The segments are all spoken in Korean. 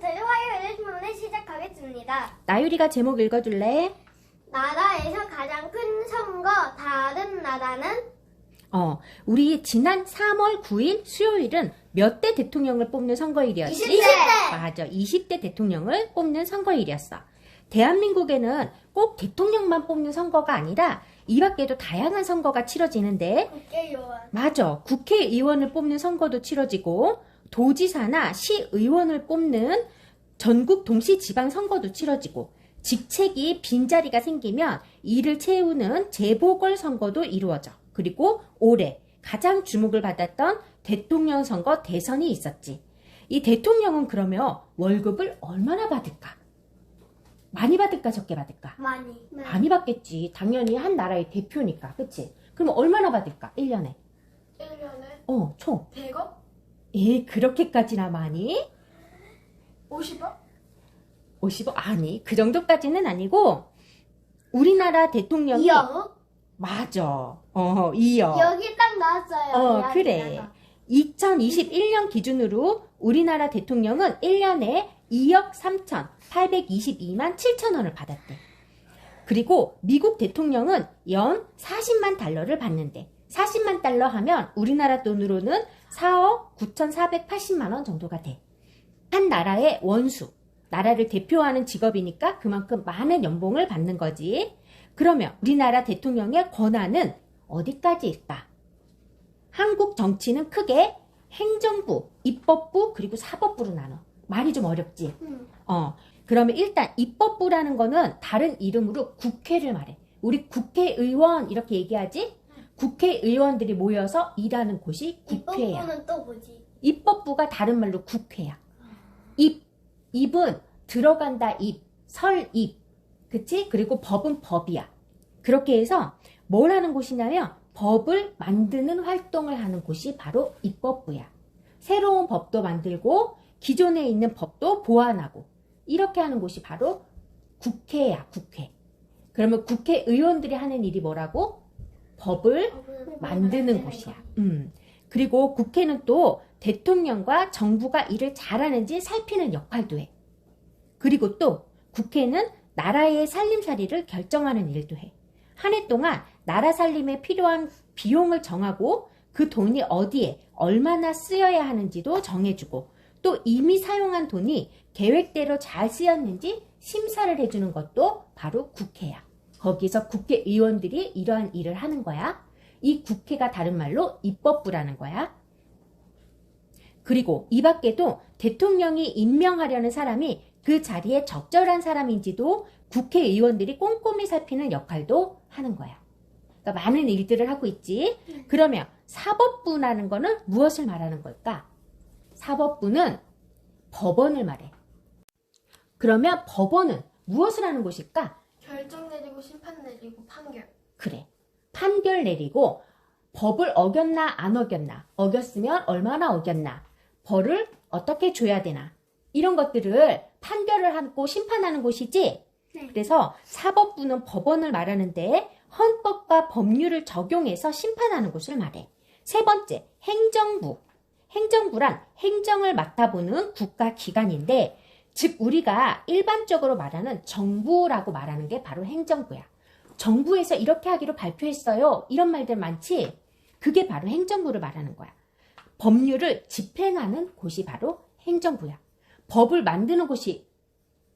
팟캐스트를 화요일 신문을 시작하겠습니다. 나유리가 제목 읽어줄래? 나라에서 가장 큰 선거, 다른 나라는? 우리 지난 3월 9일 수요일은 몇 대 대통령을 뽑는 선거일이었지? 20대! 맞아, 20대 대통령을 뽑는 선거일이었어. 대한민국에는 꼭 대통령만 뽑는 선거가 아니라 이 밖에도 다양한 선거가 치러지는데, 국회의원. 맞아, 국회의원을 뽑는 선거도 치러지고 도지사나 시의원을 뽑는 전국 동시지방선거도 치러지고 직책이 빈자리가 생기면 이를 채우는 재보궐선거도 이루어져. 그리고 올해 가장 주목을 받았던 대통령 선거 대선이 있었지. 이 대통령은 그러면 월급을 얼마나 받을까? 많이 받을까 적게 받을까? 많이. 많이 받겠지. 당연히 한 나라의 대표니까. 그치? 그럼 얼마나 받을까? 1년에. 1년에 총. 100억? 그렇게까지나 많이? 50억? 50억? 아니, 그 정도까지는 아니고 우리나라 대통령이 2억? 맞아. 2억. 여기 딱 나왔어요. 그래. 2021년 기준으로 우리나라 대통령은 1년에 2억 3,822만 7천 원을 받았대. 그리고 미국 대통령은 연 40만 달러를 받는데 40만 달러 하면 우리나라 돈으로는 4억 9,480만 원 정도가 돼. 한 나라의 원수, 나라를 대표하는 직업이니까 그만큼 많은 연봉을 받는 거지. 그러면 우리나라 대통령의 권한은 어디까지일까? 한국 정치는 크게 행정부, 입법부, 그리고 사법부로 나눠. 말이 좀 어렵지? 그러면 일단 입법부라는 거는 다른 이름으로 국회를 말해. 우리 국회의원 이렇게 얘기하지? 국회의원들이 모여서 일하는 곳이 국회야. 입법부는 또 뭐지? 입법부가 다른 말로 국회야. 입은 들어간다 설입. 그치? 그리고 법은 법이야. 그렇게 해서 뭘 하는 곳이냐면 법을 만드는 활동을 하는 곳이 바로 입법부야. 새로운 법도 만들고 기존에 있는 법도 보완하고 이렇게 하는 곳이 바로 국회야, 국회. 그러면 국회의원들이 하는 일이 뭐라고? 법을 만드는 곳이야. 그리고 국회는 또 대통령과 정부가 일을 잘하는지 살피는 역할도 해. 그리고 또 국회는 나라의 살림살이를 결정하는 일도 해. 한 해 동안 나라 살림에 필요한 비용을 정하고 그 돈이 어디에 얼마나 쓰여야 하는지도 정해주고 또 이미 사용한 돈이 계획대로 잘 쓰였는지 심사를 해주는 것도 바로 국회야. 거기서 국회의원들이 이러한 일을 하는 거야. 이 국회가 다른 말로 입법부라는 거야. 그리고 이 밖에도 대통령이 임명하려는 사람이 그 자리에 적절한 사람인지도 국회의원들이 꼼꼼히 살피는 역할도 하는 거야. 그러니까 많은 일들을 하고 있지. 그러면 사법부라는 거는 무엇을 말하는 걸까? 사법부는 법원을 말해. 그러면 법원은 무엇을 하는 곳일까? 결정 내리고 심판 내리고 판결. 그래. 판결 내리고 법을 어겼나 안 어겼나, 어겼으면 얼마나 어겼나, 벌을 어떻게 줘야 되나 이런 것들을 판결을 하고 심판하는 곳이지. 네. 그래서 사법부는 법원을 말하는데 헌법과 법률을 적용해서 심판하는 곳을 말해. 세 번째, 행정부. 행정부란 행정을 맡아보는 국가기관인데 즉 우리가 일반적으로 말하는 정부라고 말하는 게 바로 행정부야. 정부에서 이렇게 하기로 발표했어요. 이런 말들 많지? 그게 바로 행정부를 말하는 거야. 법률을 집행하는 곳이 바로 행정부야. 법을 만드는 곳이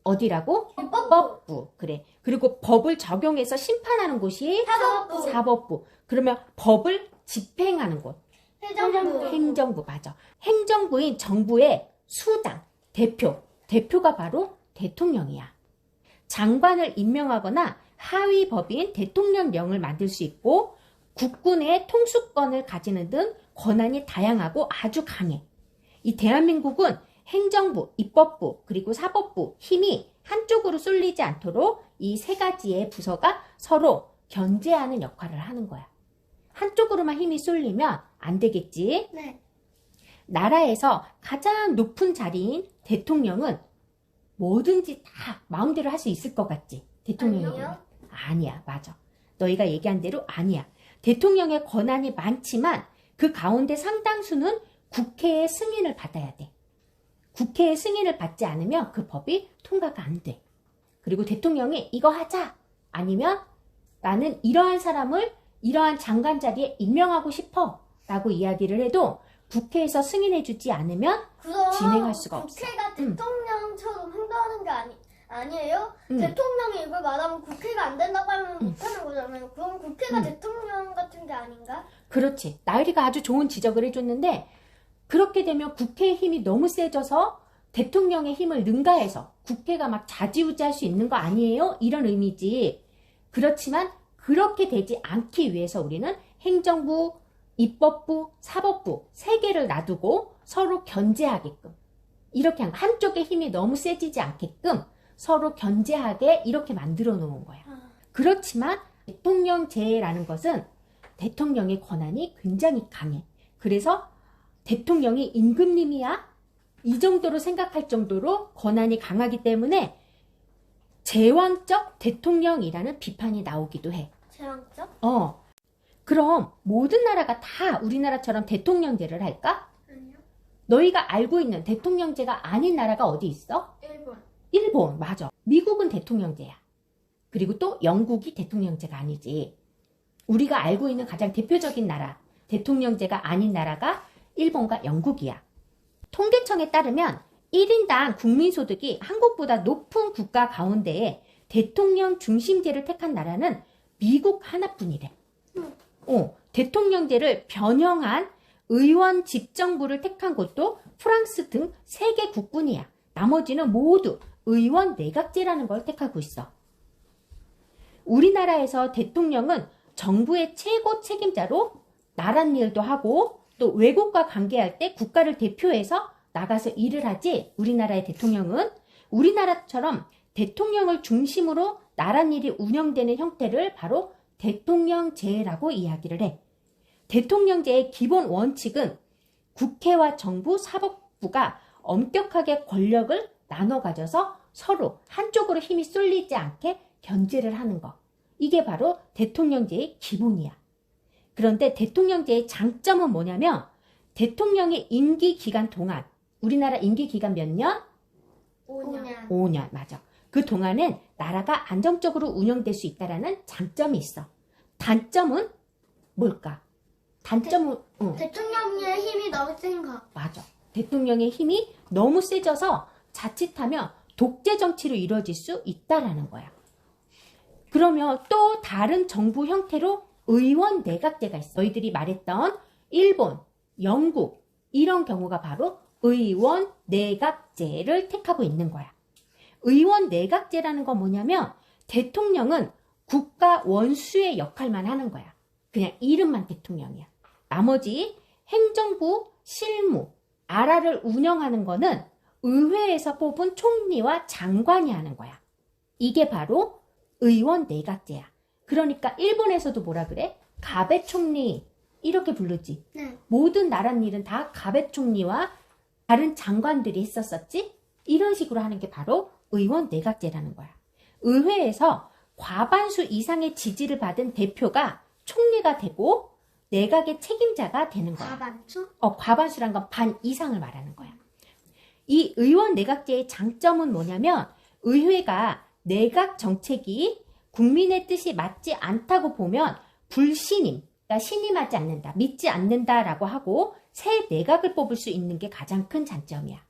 어디라고? 입법부. 그래. 그리고 법을 적용해서 심판하는 곳이 사법부. 사법부. 그러면 법을 집행하는 곳. 행정부. 맞아. 행정부인 정부의 수장, 대표가 바로 대통령이야. 장관을 임명하거나 하위 법인 대통령령을 만들 수 있고 국군의 통수권을 가지는 등 권한이 다양하고 아주 강해. 이 대한민국은 행정부, 입법부, 그리고 사법부 힘이 한쪽으로 쏠리지 않도록 이 세 가지의 부서가 서로 견제하는 역할을 하는 거야. 한쪽으로만 힘이 쏠리면 안 되겠지. 네. 나라에서 가장 높은 자리인 대통령은 뭐든지 다 마음대로 할 수 있을 것 같지? 대통령이 아니요. 아니야, 맞아. 너희가 얘기한 대로 아니야. 대통령의 권한이 많지만 그 가운데 상당수는 국회의 승인을 받아야 돼. 국회의 승인을 받지 않으면 그 법이 통과가 안 돼. 그리고 대통령이 이거 하자. 아니면 나는 이러한 사람을 이러한 장관 자리에 임명하고 싶어. 라고 이야기를 해도 국회에서 승인해주지 않으면 그럼 진행할 수가 없어. 국회가 대통령처럼 행동하는 게 아니에요? 대통령이 이걸 말하면 국회가 안 된다고 하면 못하는 거잖아요. 그럼 국회가 대통령 같은 게 아닌가? 그렇지. 나율이가 아주 좋은 지적을 해줬는데 그렇게 되면 국회의 힘이 너무 세져서 대통령의 힘을 능가해서 국회가 막 좌지우지할 수 있는 거 아니에요? 이런 의미지. 그렇지만 그렇게 되지 않기 위해서 우리는 행정부, 입법부, 사법부 세 개를 놔두고 서로 견제하게끔 이렇게 한쪽의 힘이 너무 세지지 않게끔 서로 견제하게 이렇게 만들어 놓은 거야. 그렇지만 대통령제라는 것은 대통령의 권한이 굉장히 강해. 그래서 대통령이 임금님이야? 이 정도로 생각할 정도로 권한이 강하기 때문에 제왕적 대통령이라는 비판이 나오기도 해. 제왕적? 그럼 모든 나라가 다 우리나라처럼 대통령제를 할까? 아니요. 너희가 알고 있는 대통령제가 아닌 나라가 어디 있어? 일본. 일본, 맞아. 미국은 대통령제야. 그리고 또 영국이 대통령제가 아니지. 우리가 알고 있는 가장 대표적인 나라, 대통령제가 아닌 나라가 일본과 영국이야. 통계청에 따르면 1인당 국민소득이 한국보다 높은 국가 가운데에 대통령 중심제를 택한 나라는 미국 하나뿐이래. 대통령제를 변형한 의원 집정부를 택한 곳도 프랑스 등 3개 국뿐이야. 나머지는 모두 의원 내각제라는 걸 택하고 있어. 우리나라에서 대통령은 정부의 최고 책임자로 나랏일도 하고 또 외국과 관계할 때 국가를 대표해서 나가서 일을 하지. 우리나라의 대통령은 우리나라처럼 대통령을 중심으로 나랏일이 운영되는 형태를 바로 대통령제라고 이야기를 해. 대통령제의 기본 원칙은 국회와 정부, 사법부가 엄격하게 권력을 나눠 가져서 서로 한쪽으로 힘이 쏠리지 않게 견제를 하는 것. 이게 바로 대통령제의 기본이야. 그런데 대통령제의 장점은 뭐냐면 대통령의 임기 기간 동안, 우리나라 임기 기간 몇 년? 5년. 5년, 맞아. 그 동안엔 나라가 안정적으로 운영될 수 있다는 장점이 있어. 단점은 뭘까? 단점은 대통령의 힘이 너무 센 거. 맞아. 대통령의 힘이 너무 세져서 자칫하면 독재 정치로 이루어질 수 있다라는 거야. 그러면 또 다른 정부 형태로 의원 내각제가 있어. 너희들이 말했던 일본, 영국 이런 경우가 바로 의원 내각제를 택하고 있는 거야. 의원 내각제라는 건 뭐냐면 대통령은 국가 원수의 역할만 하는 거야. 그냥 이름만 대통령이야. 나머지 행정부, 실무, 나라를 운영하는 거는 의회에서 뽑은 총리와 장관이 하는 거야. 이게 바로 의원 내각제야. 그러니까 일본에서도 뭐라 그래? 가베 총리 이렇게 부르지. 네. 모든 나랏일은 다 가베 총리와 다른 장관들이 했었었지? 이런 식으로 하는 게 바로 의원 내각제라는 거야. 의회에서 과반수 이상의 지지를 받은 대표가 총리가 되고 내각의 책임자가 되는 거야. 과반수? 과반수란 건 반 이상을 말하는 거야. 이 의원 내각제의 장점은 뭐냐면 의회가 내각 정책이 국민의 뜻이 맞지 않다고 보면 불신임, 그러니까 신임하지 않는다, 믿지 않는다라고 하고 새 내각을 뽑을 수 있는 게 가장 큰 장점이야.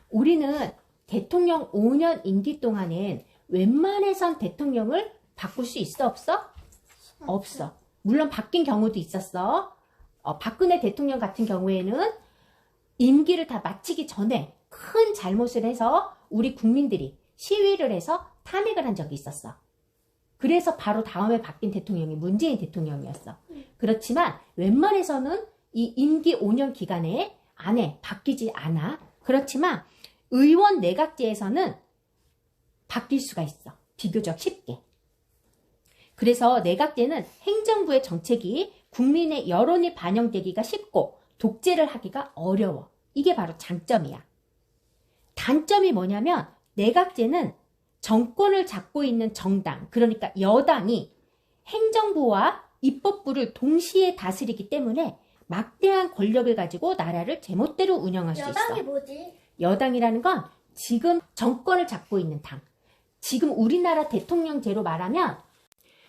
우리는 대통령 5년 임기 동안엔 웬만해선 대통령을 바꿀 수 있어 없어? 없어. 물론 바뀐 경우도 있었어. 박근혜 대통령 같은 경우에는 임기를 다 마치기 전에 큰 잘못을 해서 우리 국민들이 시위를 해서 탄핵을 한 적이 있었어. 그래서 바로 다음에 바뀐 대통령이 문재인 대통령이었어. 그렇지만 웬만해서는 이 임기 5년 기간에 안에 바뀌지 않아. 그렇지만 의원 내각제에서는 바뀔 수가 있어. 비교적 쉽게. 그래서 내각제는 행정부의 정책이 국민의 여론이 반영되기가 쉽고 독재를 하기가 어려워. 이게 바로 장점이야. 단점이 뭐냐면 내각제는 정권을 잡고 있는 정당, 그러니까 여당이 행정부와 입법부를 동시에 다스리기 때문에 막대한 권력을 가지고 나라를 제멋대로 운영할 수 있어. 여당이 뭐지? 여당이라는 건 지금 정권을 잡고 있는 당. 지금 우리나라 대통령제로 말하면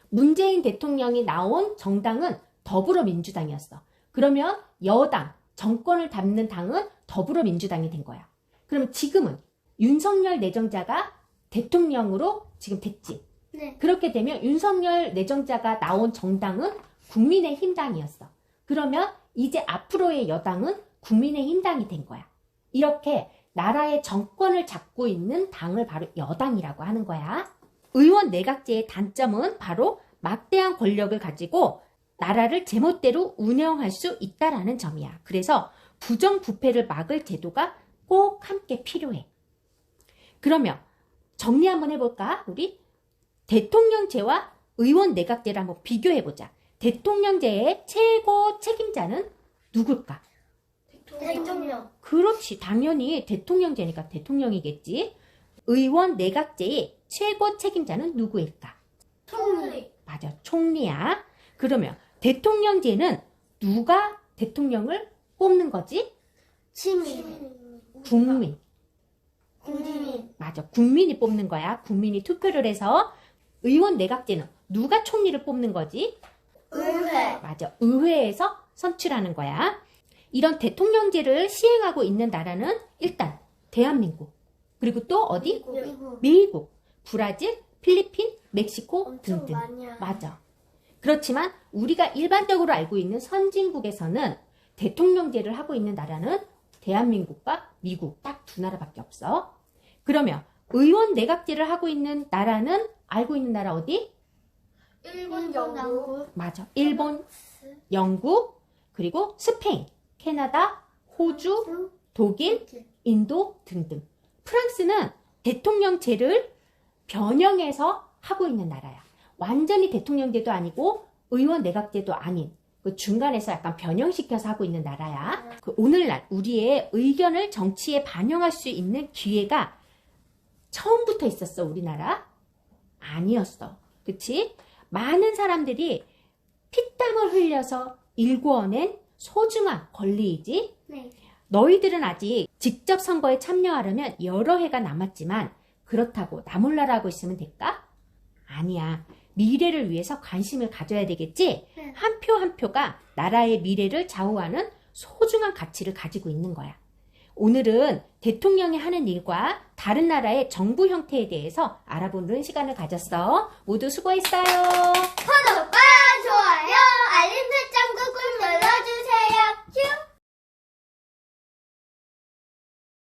문재인 대통령이 나온 정당은 더불어민주당이었어. 그러면 여당, 정권을 잡는 당은 더불어민주당이 된 거야. 그럼 지금은 윤석열 내정자가 대통령으로 지금 됐지. 네. 그렇게 되면 윤석열 내정자가 나온 정당은 국민의힘당이었어. 그러면 이제 앞으로의 여당은 국민의힘당이 된 거야. 이렇게 나라의 정권을 잡고 있는 당을 바로 여당이라고 하는 거야. 의원 내각제의 단점은 바로 막대한 권력을 가지고 나라를 제멋대로 운영할 수 있다라는 점이야. 그래서 부정부패를 막을 제도가 꼭 함께 필요해. 그러면 정리 한번 해볼까? 우리 대통령제와 의원 내각제를 한번 비교해보자. 대통령제의 최고 책임자는 누굴까? 대통령. 그렇지. 당연히 대통령제니까 대통령이겠지. 의원 내각제의 최고 책임자는 누구일까? 총리. 맞아. 총리야. 그러면 대통령제는 누가 대통령을 뽑는 거지? 시민. 국민. 국민. 맞아. 국민이 뽑는 거야. 국민이 투표를 해서. 의원 내각제는 누가 총리를 뽑는 거지? 의회. 맞아. 의회에서 선출하는 거야. 이런 대통령제를 시행하고 있는 나라는 일단 대한민국. 그리고 또 어디? 미국. 미국, 브라질, 필리핀, 멕시코 엄청 등등. 많이 하네. 맞아. 그렇지만 우리가 일반적으로 알고 있는 선진국에서는 대통령제를 하고 있는 나라는 대한민국과 미국 딱 두 나라밖에 없어. 그러면 의원 내각제를 하고 있는 나라는 알고 있는 나라 어디? 일본, 영국. 맞아. 일본, 영국, 그리고 스페인, 캐나다, 호주, 독일, 인도 등등. 프랑스는 대통령제를 변형해서 하고 있는 나라야. 완전히 대통령제도 아니고 의원 내각제도 아닌 그 중간에서 약간 변형시켜서 하고 있는 나라야. 그 오늘날 우리의 의견을 정치에 반영할 수 있는 기회가 처음부터 있었어, 우리나라? 아니었어. 그치? 많은 사람들이 피땀을 흘려서 일궈낸 소중한 권리이지. 네. 너희들은 아직 직접 선거에 참여하려면 여러 해가 남았지만 그렇다고 나 몰라라 하고 있으면 될까? 아니야. 미래를 위해서 관심을 가져야 되겠지? 네. 한 표 한 표가 나라의 미래를 좌우하는 소중한 가치를 가지고 있는 거야. 오늘은 대통령이 하는 일과 다른 나라의 정부 형태에 대해서 알아보는 시간을 가졌어. 모두 수고했어요.